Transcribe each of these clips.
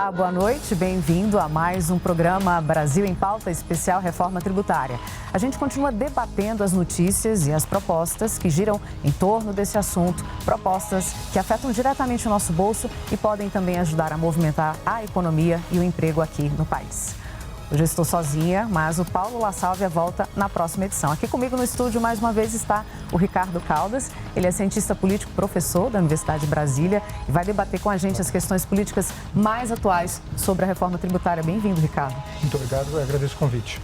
Olá, boa noite, bem-vindo a mais um programa Brasil em Pauta especial Reforma Tributária. A gente continua debatendo as notícias e as propostas que giram em torno desse assunto, propostas que afetam diretamente o nosso bolso e podem também ajudar a movimentar a economia e o emprego aqui no país. Hoje eu estou sozinha, mas o Paulo La Sálvia volta na próxima edição. Aqui comigo no estúdio, mais uma vez, está o Ricardo Caldas. Ele é cientista político, professor da Universidade de Brasília e vai debater com a gente as questões políticas mais atuais sobre a reforma tributária. Bem-vindo, Ricardo. Muito obrigado, eu agradeço o convite.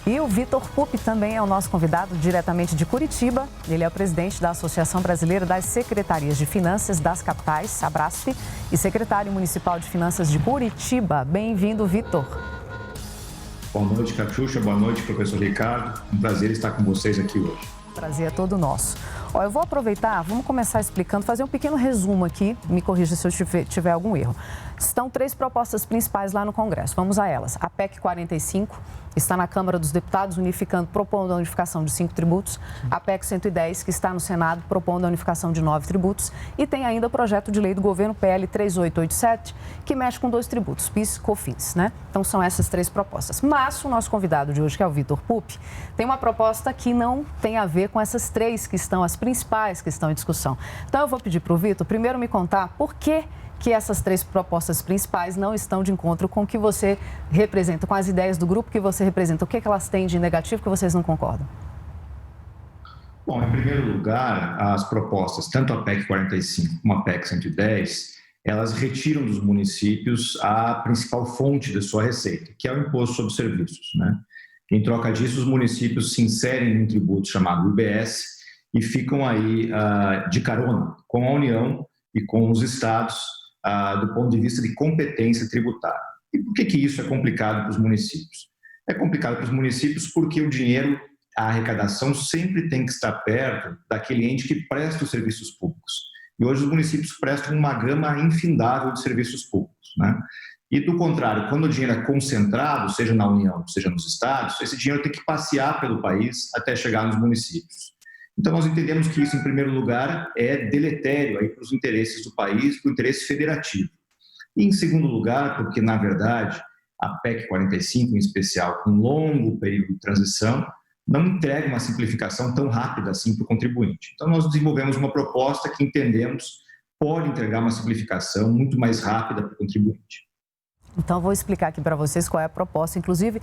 E o Vitor Pupi também é o nosso convidado diretamente de Curitiba. Ele é o presidente da Associação Brasileira das Secretarias de Finanças das Capitais, Abrasf, e secretário municipal de Finanças de Curitiba. Bem-vindo, Vitor. Boa noite, Catiuxa. Boa noite, professor Ricardo. Um prazer estar com vocês aqui hoje. Prazer é todo nosso. Eu vou aproveitar, vamos começar explicando, fazer um pequeno resumo aqui, me corrija se eu tiver algum erro. Estão 3 propostas principais lá no Congresso, vamos a elas. A PEC 45 está na Câmara dos Deputados, propondo a unificação de 5 tributos. A PEC 110, que está no Senado, propondo a unificação de 9 tributos. E tem ainda o projeto de lei do governo PL 3887, que mexe com 2 tributos, PIS e COFINS, né? Então são essas 3 propostas. Mas o nosso convidado de hoje, que é o Vitor Pupi, tem uma proposta que não tem a ver com essas 3 que estão, as principais que estão em discussão. Então eu vou pedir para o Vitor primeiro me contar por que essas 3 propostas principais não estão de encontro com o que você representa, com as ideias do grupo que você representa. O que elas têm de negativo que vocês não concordam? Bom, em primeiro lugar, as propostas, tanto a PEC 45 como a PEC 110, elas retiram dos municípios a principal fonte da sua receita, que é o Imposto sobre Serviços, né? Em troca disso, os municípios se inserem em um tributo chamado IBS e ficam aí de carona com a União e com os estados do ponto de vista de competência tributária. E por que isso é complicado para os municípios? É complicado para os municípios porque o dinheiro, a arrecadação sempre tem que estar perto daquele ente que presta os serviços públicos. E hoje os municípios prestam uma gama infindável de serviços públicos, né? E do contrário, quando o dinheiro é concentrado, seja na União, seja nos estados, esse dinheiro tem que passear pelo país até chegar nos municípios. Então, nós entendemos que isso, em primeiro lugar, é deletério aí para os interesses do país, para o interesse federativo. E, em segundo lugar, porque, na verdade, a PEC 45, em especial, com um longo período de transição, não entrega uma simplificação tão rápida assim para o contribuinte. Então, nós desenvolvemos uma proposta que entendemos pode entregar uma simplificação muito mais rápida para o contribuinte. Então, vou explicar aqui para vocês qual é a proposta. Inclusive,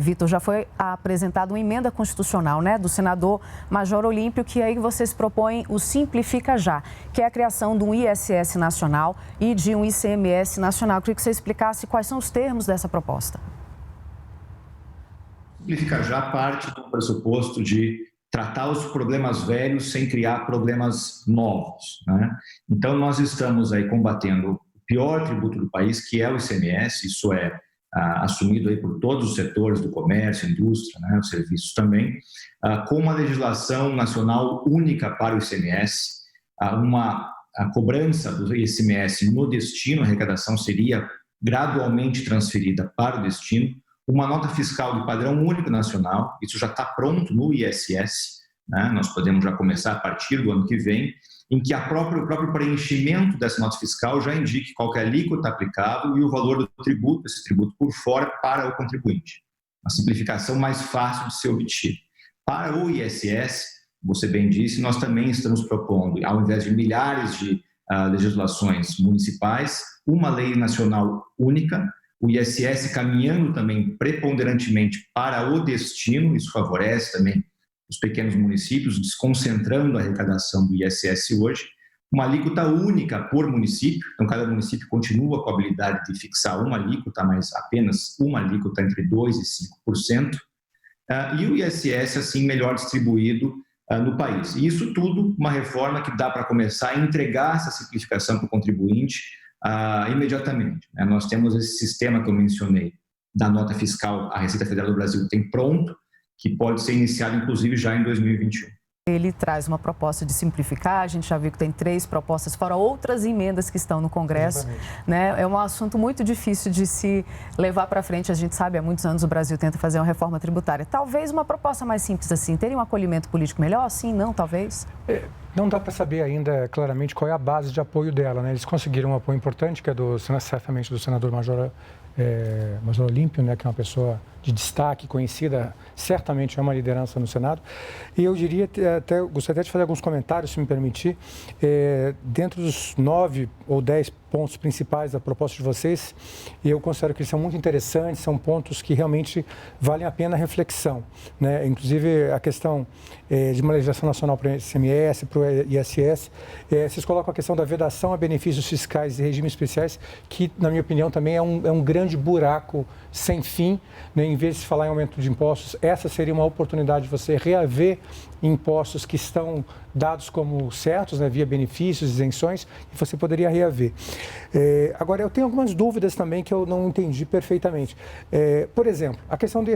Vitor, já foi apresentada uma emenda constitucional, né, do senador Major Olímpio, que aí vocês propõem o Simplifica Já, que é a criação de um ISS nacional e de um ICMS nacional. Eu queria que você explicasse quais são os termos dessa proposta. Simplifica Já parte do pressuposto de tratar os problemas velhos sem criar problemas novos, né? Então, nós estamos aí combatendo pior tributo do país, que é o ICMS, isso é assumido aí por todos os setores do comércio, indústria, né, os serviços também, com uma legislação nacional única para o ICMS, a cobrança do ICMS no destino, a arrecadação seria gradualmente transferida para o destino, uma nota fiscal de padrão único nacional, isso já está pronto no ISS, né, nós podemos já começar a partir do ano que vem, em que o próprio preenchimento dessa nota fiscal já indique qual que é a alíquota aplicável e o valor do tributo, esse tributo por fora, para o contribuinte. Uma simplificação mais fácil de ser obtida. Para o ISS, você bem disse, nós também estamos propondo, ao invés de milhares de legislações municipais, uma lei nacional única, o ISS caminhando também preponderantemente para o destino, isso favorece também os pequenos municípios, desconcentrando a arrecadação do ISS hoje, uma alíquota única por município, então cada município continua com a habilidade de fixar uma alíquota, mas apenas uma alíquota entre 2% e 5%, e o ISS assim melhor distribuído no país. E isso tudo uma reforma que dá para começar a entregar essa simplificação para o contribuinte imediatamente, né? Nós temos esse sistema que eu mencionei da nota fiscal, a Receita Federal do Brasil tem pronto, que pode ser iniciado, inclusive, já em 2021. Ele traz uma proposta de simplificar, a gente já viu que tem 3 propostas, fora outras emendas que estão no Congresso. Né? É um assunto muito difícil de se levar para frente. A gente sabe, há muitos anos o Brasil tenta fazer uma reforma tributária. Talvez uma proposta mais simples assim, teria um acolhimento político melhor? Sim, não, talvez? Não dá para saber ainda claramente qual é a base de apoio dela, né? Eles conseguiram um apoio importante, que é certamente do senador Major Olímpio, né? Que é uma pessoa de destaque, conhecida, certamente é uma liderança no Senado. E eu diria, gostaria de fazer alguns comentários, se me permitir, dentro dos 9 ou 10 pontos principais da proposta de vocês, eu considero que eles são muito interessantes, são pontos que realmente valem a pena a reflexão, né? Inclusive a questão de uma legislação nacional para o ICMS, para o ISS, vocês colocam a questão da vedação a benefícios fiscais e regimes especiais, que, na minha opinião, também é um grande buraco sem fim, né? Em vez de se falar em aumento de impostos, essa seria uma oportunidade de você reaver impostos que estão dados como certos, né, via benefícios, isenções, e você poderia reaver. Agora, eu tenho algumas dúvidas também que eu não entendi perfeitamente. Por exemplo, a questão do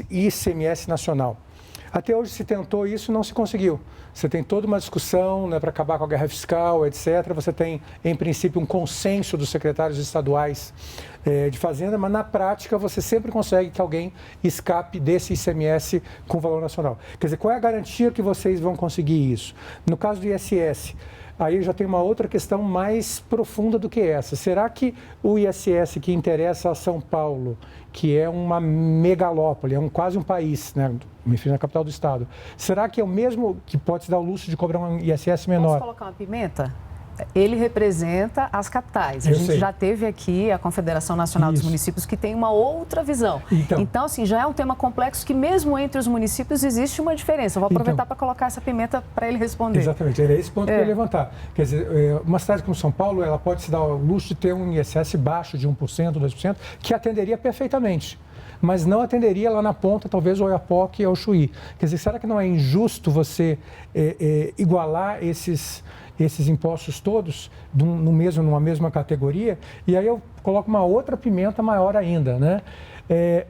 ICMS nacional. Até hoje se tentou isso e não se conseguiu. Você tem toda uma discussão, né, para acabar com a guerra fiscal, etc. Você tem, em princípio, um consenso dos secretários estaduais de Fazenda, mas na prática você sempre consegue que alguém escape desse ICMS com valor nacional. Quer dizer, qual é a garantia que vocês vão conseguir isso? No caso do ISS, aí já tem uma outra questão mais profunda do que essa. Será que o ISS que interessa a São Paulo, que é uma megalópole, quase um país, né? Me refiro na capital do estado, será que é o mesmo que pode se dar o luxo de cobrar um ISS menor? Posso colocar uma pimenta? Ele representa as capitais. A gente já teve aqui a Confederação Nacional dos Municípios, que tem uma outra visão. Então, assim, já é um tema complexo que mesmo entre os municípios existe uma diferença. Eu vou aproveitar para colocar essa pimenta para ele responder. Exatamente, era esse ponto que eu ia levantar. Quer dizer, uma cidade como São Paulo, ela pode se dar o luxo de ter um ISS baixo de 1%, 2%, que atenderia perfeitamente, mas não atenderia lá na ponta, talvez, o Oiapoque ou o Chuí. Quer dizer, será que não é injusto você igualar esses impostos todos numa mesma categoria? E aí eu coloco uma outra pimenta maior ainda, né?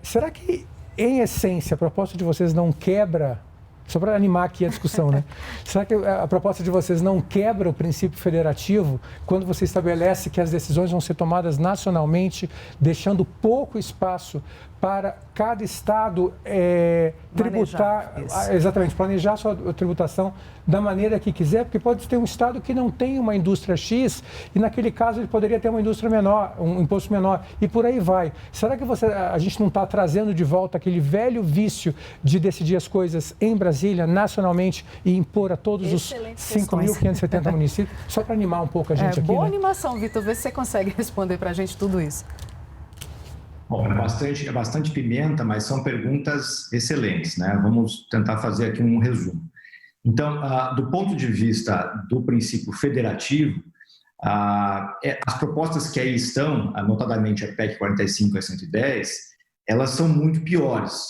Será que, em essência, a proposta de vocês não quebra, só para animar aqui a discussão, né? Será que a proposta de vocês não quebra o princípio federativo quando você estabelece que as decisões vão ser tomadas nacionalmente, deixando pouco espaço para cada estado tributar, exatamente, planejar sua tributação da maneira que quiser, porque pode ter um estado que não tem uma indústria X e naquele caso ele poderia ter uma indústria menor, um imposto menor, e por aí vai. Será que a gente não está trazendo de volta aquele velho vício de decidir as coisas em Brasília, nacionalmente, e impor a todos os 5.570 municípios? Só para animar um pouco a gente aqui. Boa né? animação, Vitor. Vê se você consegue responder para a gente tudo isso. Bom, é bastante pimenta, mas são perguntas excelentes, né? Vamos tentar fazer aqui um resumo. Então, do ponto de vista do princípio federativo, as propostas que aí estão, notadamente a PEC 45 e a 110, elas são muito piores.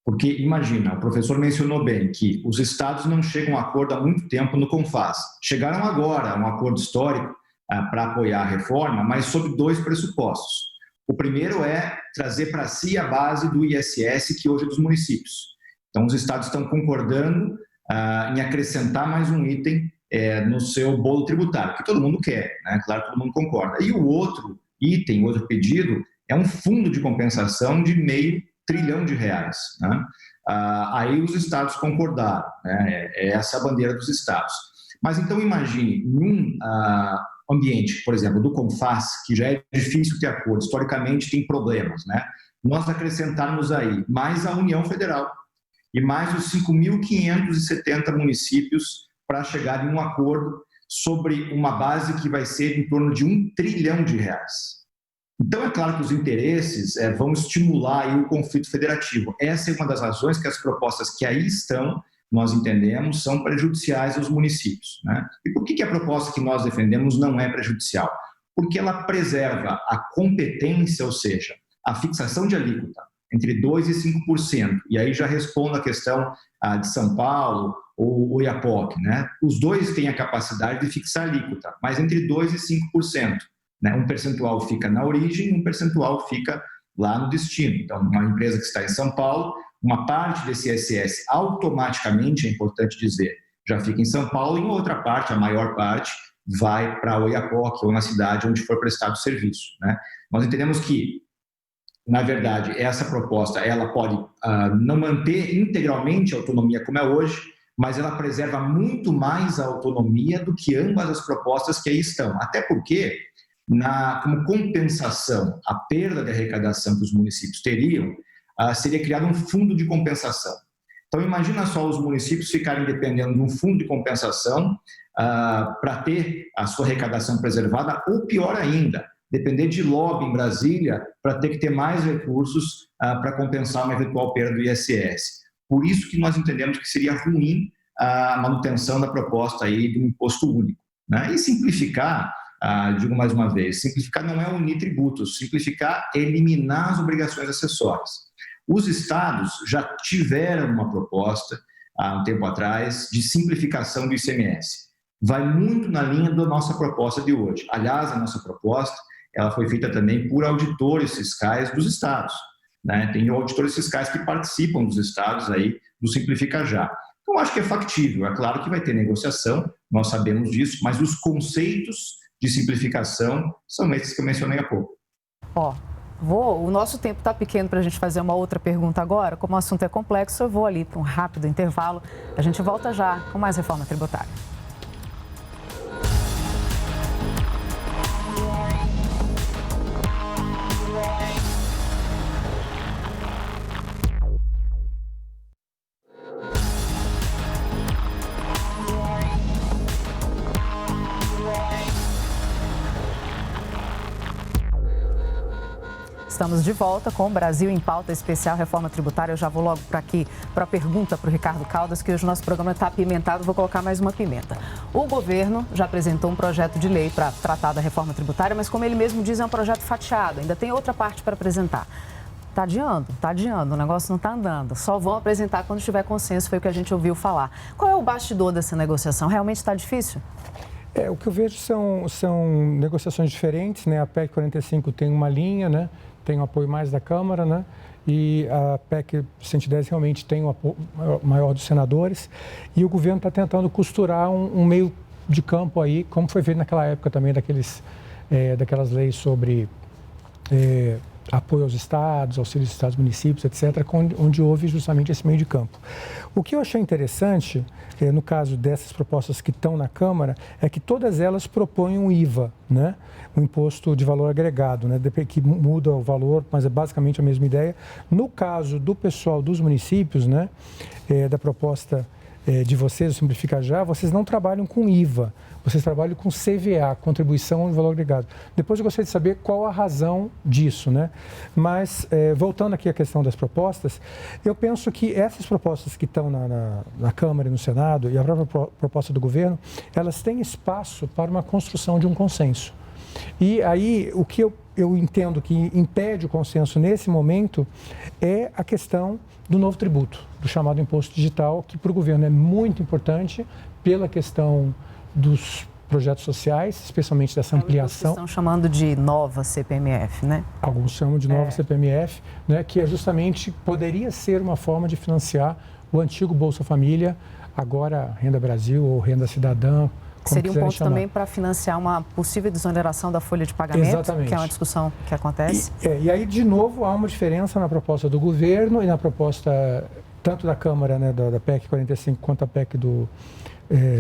Porque, imagina, o professor mencionou bem que os estados não chegam a acordo há muito tempo no CONFAS. Chegaram agora a um acordo histórico para apoiar a reforma, mas sob 2 pressupostos. O primeiro é trazer para si a base do ISS, que hoje é dos municípios. Então, os estados estão concordando em acrescentar mais um item no seu bolo tributário, que todo mundo quer, né? Claro que todo mundo concorda. E o outro item, o outro pedido, é um fundo de compensação de R$500 bilhão, né? Aí os estados concordaram, né? Essa é a bandeira dos estados. Mas então imagine, num ambiente, por exemplo, do CONFAS, que já é difícil ter acordo, historicamente tem problemas, né? Nós acrescentarmos aí mais a União Federal e mais os 5.570 municípios para chegar em um acordo sobre uma base que vai ser em torno de R$1 trilhão. Então, é claro que os interesses vão estimular aí o conflito federativo. Essa é uma das razões que as propostas que aí estão, nós entendemos, são prejudiciais aos municípios, né? E por que a proposta que nós defendemos não é prejudicial? Porque ela preserva a competência, ou seja, a fixação de alíquota entre 2% e 5%. E aí já respondo a questão de São Paulo ou Oiapoque, né? Os dois têm a capacidade de fixar alíquota, mas entre 2% e 5%. Né? Um percentual fica na origem, um percentual fica lá no destino. Então, uma empresa que está em São Paulo uma parte desse ISS automaticamente, é importante dizer, já fica em São Paulo, e em outra parte, a maior parte, vai para Oiapoque ou na cidade onde for prestado o serviço, né? Nós entendemos que, na verdade, essa proposta ela pode não manter integralmente a autonomia como é hoje, mas ela preserva muito mais a autonomia do que ambas as propostas que aí estão. Até porque, como compensação, a perda de arrecadação que os municípios teriam, seria criado um fundo de compensação. Então, imagina só os municípios ficarem dependendo de um fundo de compensação para ter a sua arrecadação preservada, ou pior ainda, depender de lobby em Brasília para ter que ter mais recursos para compensar uma eventual perda do ISS. Por isso que nós entendemos que seria ruim a manutenção da proposta aí do imposto único, né? E simplificar, digo mais uma vez, simplificar não é unir tributos, simplificar é eliminar as obrigações acessórias. Os estados já tiveram uma proposta, há um tempo atrás, de simplificação do ICMS. Vai muito na linha da nossa proposta de hoje. Aliás, a nossa proposta ela foi feita também por auditores fiscais dos estados, né? Tem auditores fiscais que participam dos estados aí do Simplifica Já. Então, acho que é factível. É claro que vai ter negociação, nós sabemos disso, mas os conceitos de simplificação são esses que eu mencionei há pouco. O nosso tempo está pequeno para a gente fazer uma outra pergunta agora. Como o assunto é complexo, eu vou ali para um rápido intervalo. A gente volta já com mais reforma tributária. Estamos de volta com o Brasil em Pauta Especial Reforma Tributária. Eu já vou logo para aqui para a pergunta para o Ricardo Caldas, que hoje o nosso programa está apimentado, vou colocar mais uma pimenta. O governo já apresentou um projeto de lei para tratar da reforma tributária, mas como ele mesmo diz, é um projeto fatiado, ainda tem outra parte para apresentar. Está adiando, o negócio não está andando. Só vão apresentar quando tiver consenso, foi o que a gente ouviu falar. Qual é o bastidor dessa negociação? Realmente está difícil? O que eu vejo são negociações diferentes, né? A PEC 45 tem uma linha, né? Tem o apoio mais da Câmara, né? E a PEC 110 realmente tem o apoio maior dos senadores. E o governo está tentando costurar um meio de campo aí, como foi feito naquela época também, daquelas leis sobre apoio aos estados, auxílio dos estados, municípios, etc., onde houve justamente esse meio de campo. O que eu achei interessante, no caso dessas propostas que estão na Câmara, é que todas elas propõem um IVA, né? Um imposto de valor agregado, né? Que muda o valor, mas é basicamente a mesma ideia. No caso do pessoal dos municípios, né? Da proposta de vocês, o Simplifica Já, vocês não trabalham com IVA, vocês trabalham com CVA, Contribuição de Valor Agregado. Depois eu gostaria de saber qual a razão disso, né? Mas, voltando aqui à questão das propostas, eu penso que essas propostas que estão na Câmara e no Senado, e a própria proposta do governo, elas têm espaço para uma construção de um consenso. E aí, o que eu entendo que impede o consenso nesse momento é a questão do novo tributo, do chamado imposto digital, que para o governo é muito importante pela questão dos projetos sociais, especialmente dessa ampliação. Estão chamando de nova CPMF, né? Alguns chamam de nova CPMF, né, que é justamente, poderia ser uma forma de financiar o antigo Bolsa Família, agora Renda Brasil ou Renda Cidadã. Seria um ponto também para financiar uma possível desoneração da folha de pagamento, exatamente, que é uma discussão que acontece. E aí, de novo, há uma diferença na proposta do governo e na proposta tanto da Câmara, né, da PEC 45, quanto a PEC do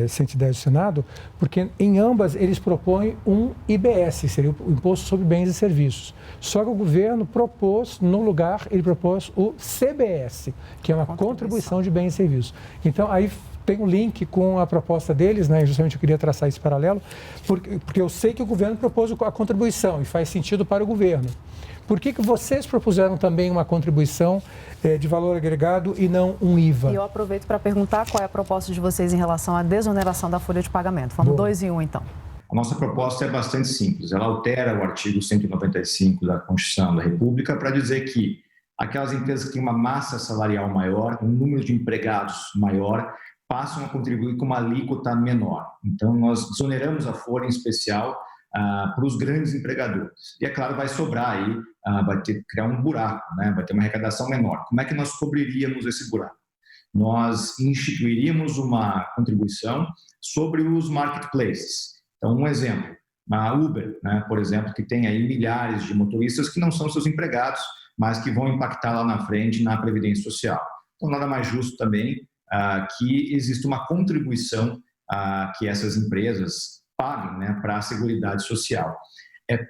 110 do Senado, porque em ambas eles propõem um IBS, seria o Imposto sobre Bens e Serviços. Só que o governo propôs, no lugar, ele propôs o CBS, que é uma contribuição de bens e serviços. Então, aí tem um link com a proposta deles, né? Justamente eu queria traçar esse paralelo, porque eu sei que o governo propôs a contribuição e faz sentido para o governo. Por que vocês propuseram também uma contribuição de valor agregado e não um IVA? E eu aproveito para perguntar qual é a proposta de vocês em relação à desoneração da folha de pagamento. Vamos 2 em 1, então. A nossa proposta é bastante simples. Ela altera o artigo 195 da Constituição da República para dizer que aquelas empresas que têm uma massa salarial maior, um número de empregados maior, passam a contribuir com uma alíquota menor. Então, nós desoneramos a folha em especial para os grandes empregadores. E, é claro, vai sobrar aí, vai ter que criar um buraco, né? Vai ter uma arrecadação menor. Como é que nós cobriríamos esse buraco? Nós instituiríamos uma contribuição sobre os marketplaces. Então, um exemplo, a Uber, né, por exemplo, que tem aí milhares de motoristas que não são seus empregados, mas que vão impactar lá na frente na Previdência Social. Então, nada mais justo também que exista uma contribuição que essas empresas paguem, né, para a Seguridade Social.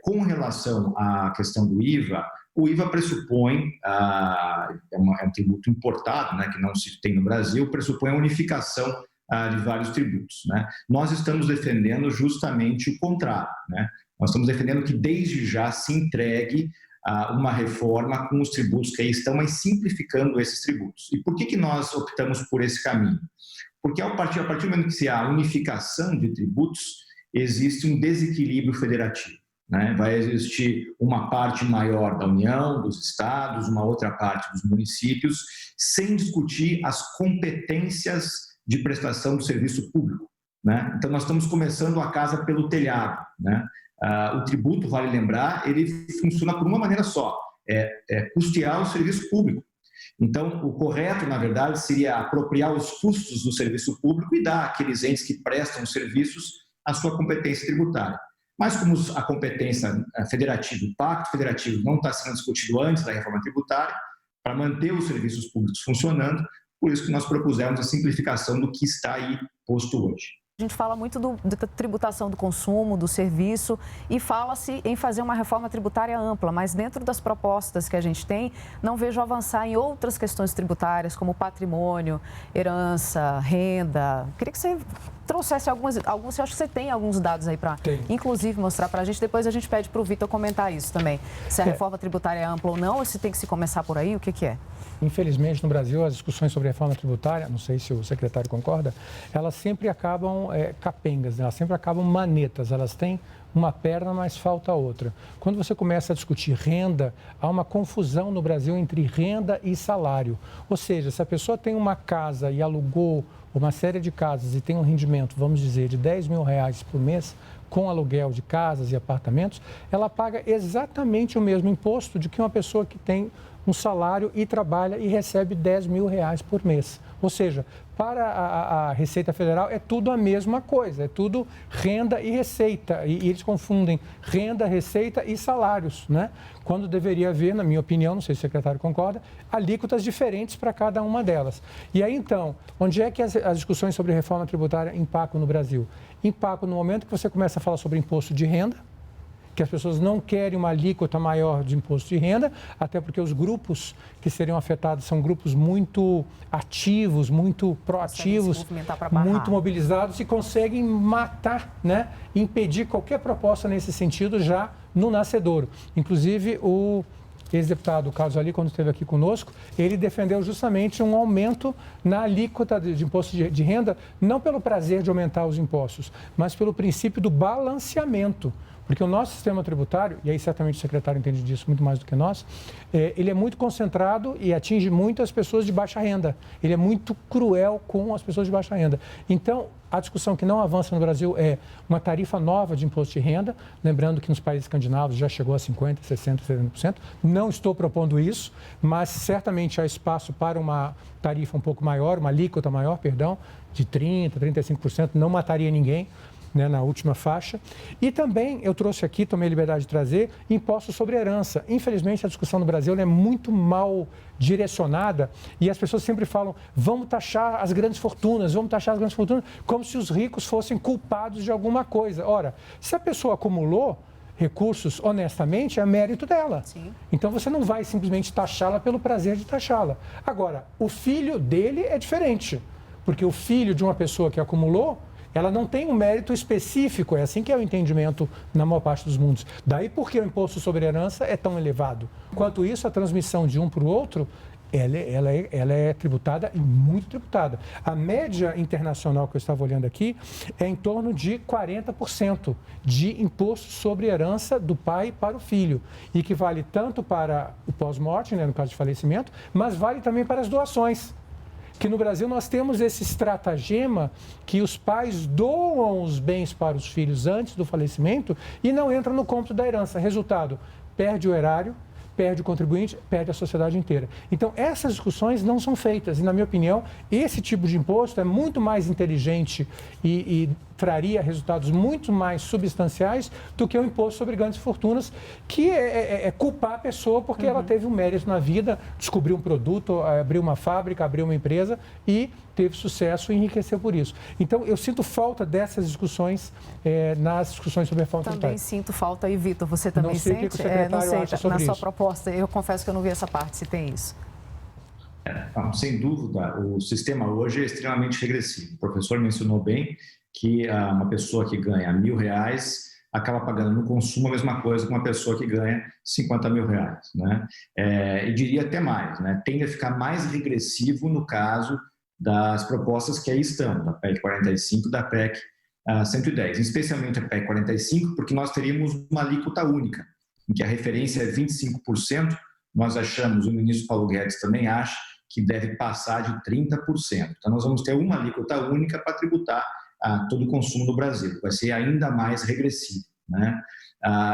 Com relação à questão do IVA, o IVA pressupõe, é um tributo importado, né, que não se tem no Brasil, pressupõe a unificação de vários tributos, né? Nós estamos defendendo justamente o contrário, né? Nós estamos defendendo que desde já se entregue uma reforma com os tributos que aí estão, mas simplificando esses tributos. E por que nós optamos por esse caminho? Porque a partir do momento que se há unificação de tributos, existe um desequilíbrio federativo, né? Vai existir uma parte maior da União, dos estados, uma outra parte dos municípios, sem discutir as competências de prestação do serviço público, né? Então, nós estamos começando a casa pelo telhado, né? O tributo, vale lembrar, ele funciona por uma maneira só, custear o serviço público. Então, o correto, na verdade, seria apropriar os custos do serviço público e dar àqueles entes que prestam serviços a sua competência tributária. Mas como a competência federativa, o pacto federativo não está sendo discutido antes da reforma tributária, para manter os serviços públicos funcionando, por isso que nós propusemos a simplificação do que está aí posto hoje. A gente fala muito da tributação do consumo, do serviço, e fala-se em fazer uma reforma tributária ampla, mas dentro das propostas que a gente tem, não vejo avançar em outras questões tributárias, como patrimônio, herança, renda. Queria que você trouxesse alguns, eu acho que você tem alguns dados aí para, inclusive, mostrar para a gente. Depois a gente pede para o Vitor comentar isso também. Se a reforma tributária é ampla ou não, ou se tem que se começar por aí, o que é? Infelizmente, no Brasil, as discussões sobre reforma tributária, não sei se o secretário concorda, elas sempre acabam capengas, né? Elas sempre acabam manetas, elas têm uma perna, mas falta outra. Quando você começa a discutir renda, há uma confusão no Brasil entre renda e salário. Ou seja, se a pessoa tem uma casa e alugou uma série de casas e tem um rendimento, vamos dizer, de R$10 mil por mês, com aluguel de casas e apartamentos, ela paga exatamente o mesmo imposto de que uma pessoa que tem um salário e trabalha e recebe R$10 mil por mês. Ou seja, para a Receita Federal é tudo a mesma coisa, é tudo renda e receita. E eles confundem renda, receita e salários, né? Quando deveria haver, na minha opinião, não sei se o secretário concorda, alíquotas diferentes para cada uma delas. E aí, então, onde é que as discussões sobre reforma tributária impactam no Brasil? Impactam no momento que você começa a falar sobre imposto de renda, que as pessoas não querem uma alíquota maior de imposto de renda, até porque os grupos que seriam afetados são grupos muito ativos, muito proativos, muito mobilizados e conseguem matar, né, impedir qualquer proposta nesse sentido já no nascedouro. Inclusive, o ex-deputado Carlos Ali, quando esteve aqui conosco, ele defendeu justamente um aumento na alíquota de imposto de renda, não pelo prazer de aumentar os impostos, mas pelo princípio do balanceamento. Porque o nosso sistema tributário, e aí certamente o secretário entende disso muito mais do que nós, ele é muito concentrado e atinge muito as pessoas de baixa renda. Ele é muito cruel com as pessoas de baixa renda. Então, a discussão que não avança no Brasil é uma tarifa nova de imposto de renda, lembrando que nos países escandinavos já chegou a 50%, 60%, 70%. Não estou propondo isso, mas certamente há espaço para uma tarifa um pouco maior, uma alíquota maior, perdão, de 30%, 35%, não mataria ninguém, né, na última faixa. E também eu trouxe aqui, tomei a liberdade de trazer, impostos sobre herança. Infelizmente, a discussão no Brasil é muito mal direcionada e as pessoas sempre falam, vamos taxar as grandes fortunas, como se os ricos fossem culpados de alguma coisa. Ora, se a pessoa acumulou recursos honestamente, é mérito dela. Sim. Então, você não vai simplesmente taxá-la pelo prazer de taxá-la. Agora, o filho dele é diferente, porque o filho de uma pessoa que acumulou, ela não tem um mérito específico, é assim que é o entendimento na maior parte dos mundos. Daí porque o imposto sobre herança é tão elevado. Enquanto isso, a transmissão de um para o outro, ela é tributada e muito tributada. A média internacional que eu estava olhando aqui é em torno de 40% de imposto sobre herança do pai para o filho. E que vale tanto para o pós-morte, né, no caso de falecimento, mas vale também para as doações. que no Brasil nós temos esse estratagema que os pais doam os bens para os filhos antes do falecimento e não entram no cômputo da herança. Resultado, perde o erário, perde o contribuinte, perde a sociedade inteira. Então, essas discussões não são feitas. E, na minha opinião, esse tipo de imposto é muito mais inteligente e traria resultados muito mais substanciais do que o imposto sobre grandes fortunas, que é culpar a pessoa porque ela teve um mérito na vida, descobriu um produto, abriu uma fábrica, abriu uma empresa e teve sucesso e enriqueceu por isso. Então, eu sinto falta dessas discussões nas discussões sobre a reforma tributária. Também sinto falta. E, Vitor, você também não sei sente? O que o secretário acha sobre na sua isso. proposta, eu confesso que eu não vi essa parte, se tem isso. Sem dúvida, o sistema hoje é extremamente regressivo. O professor mencionou bem que uma pessoa que ganha R$1.000 acaba pagando no consumo a mesma coisa que uma pessoa que ganha R$50 mil, né? E diria até mais, né? Tende a ficar mais regressivo no caso das propostas que aí estão, da PEC 45 e da PEC 110, especialmente a PEC 45, porque nós teríamos uma alíquota única, em que a referência é 25%, nós achamos, o ministro Paulo Guedes também acha, que deve passar de 30%. Então, nós vamos ter uma alíquota única para tributar todo o consumo no Brasil. Vai ser ainda mais regressivo, né?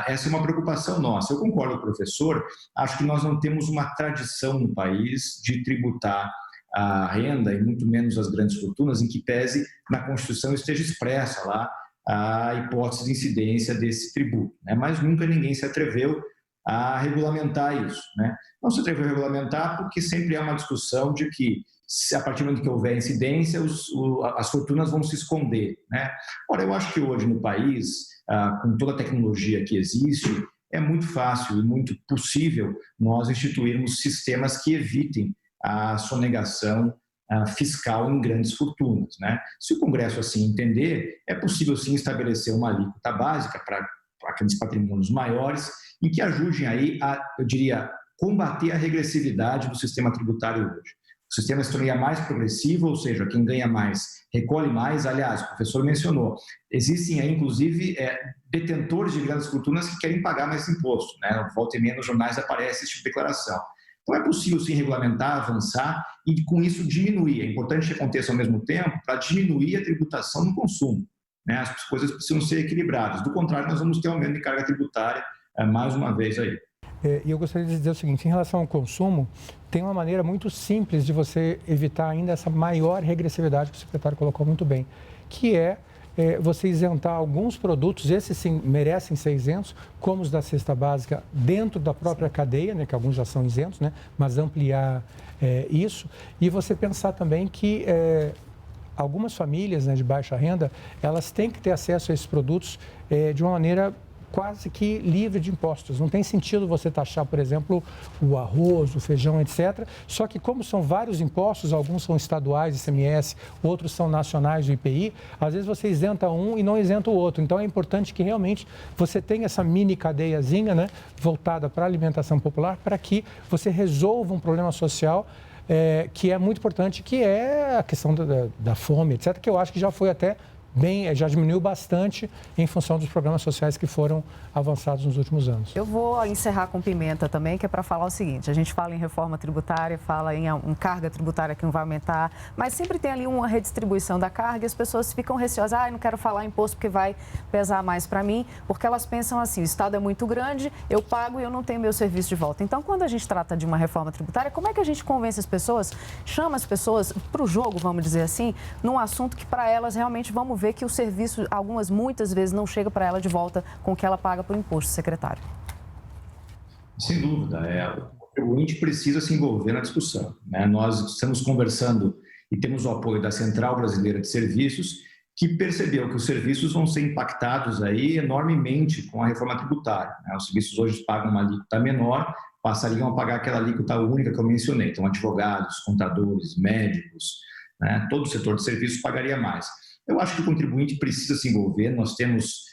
Essa é uma preocupação nossa. Eu concordo com o professor, acho que nós não temos uma tradição no país de tributar a renda e muito menos as grandes fortunas, em que pese na Constituição esteja expressa lá a hipótese de incidência desse tributo, né? Mas nunca ninguém se atreveu a regulamentar isso, né? Não se atreveu a regulamentar porque sempre há uma discussão de que, a partir do momento que houver incidência, as fortunas vão se esconder, né? Ora, eu acho que hoje no país, com toda a tecnologia que existe, é muito fácil e muito possível nós instituirmos sistemas que evitem a sonegação fiscal em grandes fortunas, né? Se o Congresso assim entender, é possível sim estabelecer uma alíquota básica para aqueles patrimônios maiores e que ajudem aí eu diria, combater a regressividade do sistema tributário hoje. O sistema se tornaria mais progressivo, ou seja, quem ganha mais recolhe mais. Aliás, o professor mencionou, existem aí, inclusive, detentores de grandes fortunas que querem pagar mais imposto, né? Volta e meia nos jornais aparece esse tipo de declaração. Então, é possível, sim, regulamentar, avançar e, com isso, diminuir. É importante que aconteça ao mesmo tempo para diminuir a tributação no consumo, né? As coisas precisam ser equilibradas. Do contrário, nós vamos ter aumento de carga tributária mais uma vez aí. E eu gostaria de dizer o seguinte, em relação ao consumo, tem uma maneira muito simples de você evitar ainda essa maior regressividade que o secretário colocou muito bem, que é você isentar alguns produtos, esses sim merecem ser isentos, como os da cesta básica dentro da própria cadeia, né, que alguns já são isentos, né, mas ampliar isso. E você pensar também que algumas famílias, né, de baixa renda, elas têm que ter acesso a esses produtos de uma maneira quase que livre de impostos. Não tem sentido você taxar, por exemplo, o arroz, o feijão, etc. Só que como são vários impostos, alguns são estaduais, ICMS, outros são nacionais, o IPI, às vezes você isenta um e não isenta o outro. Então é importante que realmente você tenha essa mini cadeiazinha, né, voltada para a alimentação popular, para que você resolva um problema social que é muito importante, que é a questão da fome, etc., que eu acho que já foi até já diminuiu bastante em função dos programas sociais que foram avançados nos últimos anos. Eu vou encerrar com pimenta também, que é para falar o seguinte, a gente fala em reforma tributária, fala em carga tributária que não vai aumentar, mas sempre tem ali uma redistribuição da carga e as pessoas ficam receosas, não quero falar imposto porque vai pesar mais para mim, porque elas pensam assim, o Estado é muito grande, eu pago e eu não tenho meu serviço de volta. Então, quando a gente trata de uma reforma tributária, como é que a gente convence as pessoas, chama as pessoas para o jogo, vamos dizer assim, num assunto que para elas realmente vamos ver que o serviço, muitas vezes, não chega para ela de volta com o que ela paga por imposto, secretário? Sem dúvida. O contribuinte precisa se envolver na discussão, né? Nós estamos conversando e temos o apoio da Central Brasileira de Serviços, que percebeu que os serviços vão ser impactados aí enormemente com a reforma tributária, né? Os serviços hoje pagam uma alíquota menor, passariam a pagar aquela alíquota única que eu mencionei. Então, advogados, contadores, médicos, né? Todo o setor de serviços pagaria mais. Eu acho que o contribuinte precisa se envolver. Nós temos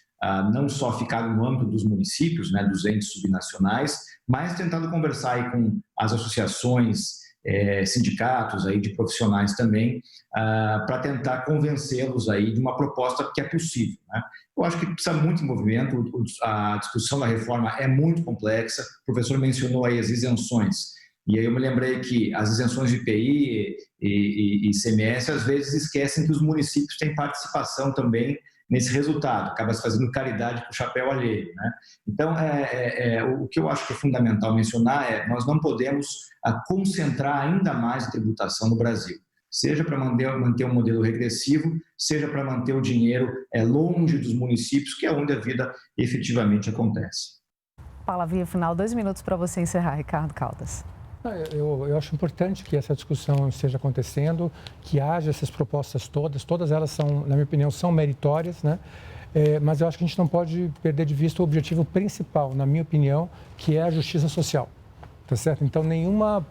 não só ficado no âmbito dos municípios, né, dos entes subnacionais, mas tentando conversar aí com as associações, sindicatos aí de profissionais também, para tentar convencê-los aí de uma proposta que é possível, né? Eu acho que precisa muito envolvimento. A discussão da reforma é muito complexa. O professor mencionou aí as isenções. E aí eu me lembrei que as isenções de IPI e ICMS às vezes esquecem que os municípios têm participação também nesse resultado, acaba se fazendo caridade com o chapéu alheio, né? Então, o que eu acho que é fundamental mencionar é nós não podemos concentrar ainda mais a tributação no Brasil, seja para manter um modelo regressivo, seja para manter o dinheiro longe dos municípios, que é onde a vida efetivamente acontece. Palavrinha final, 2 minutos para você encerrar, Ricardo Caldas. Eu acho importante que essa discussão esteja acontecendo, que haja essas propostas todas elas são, na minha opinião, são meritórias, né? Mas eu acho que a gente não pode perder de vista o objetivo principal, na minha opinião, que é a justiça social, tá certo? Então, nenhuma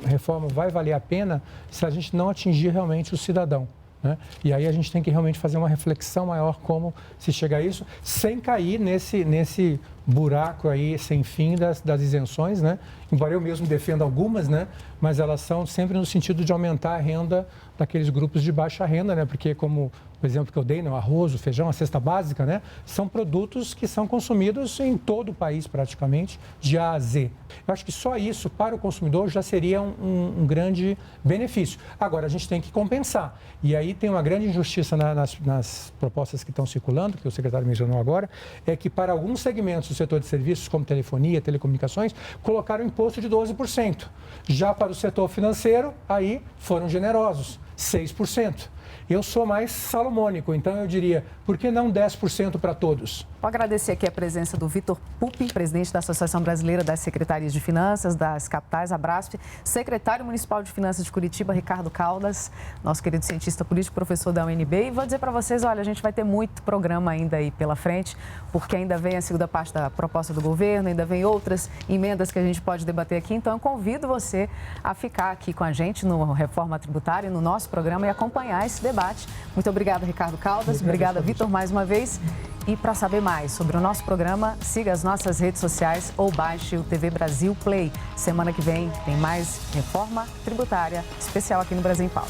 reforma vai valer a pena se a gente não atingir realmente o cidadão, né? E aí a gente tem que realmente fazer uma reflexão maior como se chega a isso, sem cair nesse buraco aí sem fim das isenções, né? Embora eu mesmo defenda algumas, né? Mas elas são sempre no sentido de aumentar a renda daqueles grupos de baixa renda, né? Porque como o exemplo que eu dei, né? O arroz, o feijão, a cesta básica, né? São produtos que são consumidos em todo o país praticamente, de A a Z. Eu acho que só isso para o consumidor já seria um grande benefício. Agora, a gente tem que compensar. E aí tem uma grande injustiça nas propostas que estão circulando, que o secretário mencionou agora, é que para alguns segmentos do setor de serviços, como telefonia, telecomunicações, colocaram imposto de 12%. Já para o setor financeiro, aí foram generosos, 6%. Eu sou mais salomônico, então eu diria, por que não 10% para todos? Vou agradecer aqui a presença do Vitor Pupi, presidente da Associação Brasileira das Secretarias de Finanças das Capitais, a Brasf, secretário municipal de Finanças de Curitiba, Ricardo Caldas, nosso querido cientista político, professor da UNB. E vou dizer para vocês, olha, a gente vai ter muito programa ainda aí pela frente, porque ainda vem a segunda parte da proposta do governo, ainda vem outras emendas que a gente pode debater aqui. Então, eu convido você a ficar aqui com a gente no Reforma Tributária, no nosso programa, e acompanhar esse debate. Muito obrigada, Ricardo Caldas. Obrigada, Vitor, mais uma vez. E para saber mais sobre o nosso programa, siga as nossas redes sociais ou baixe o TV Brasil Play. Semana que vem tem mais Reforma Tributária especial aqui no Brasil em Pauta.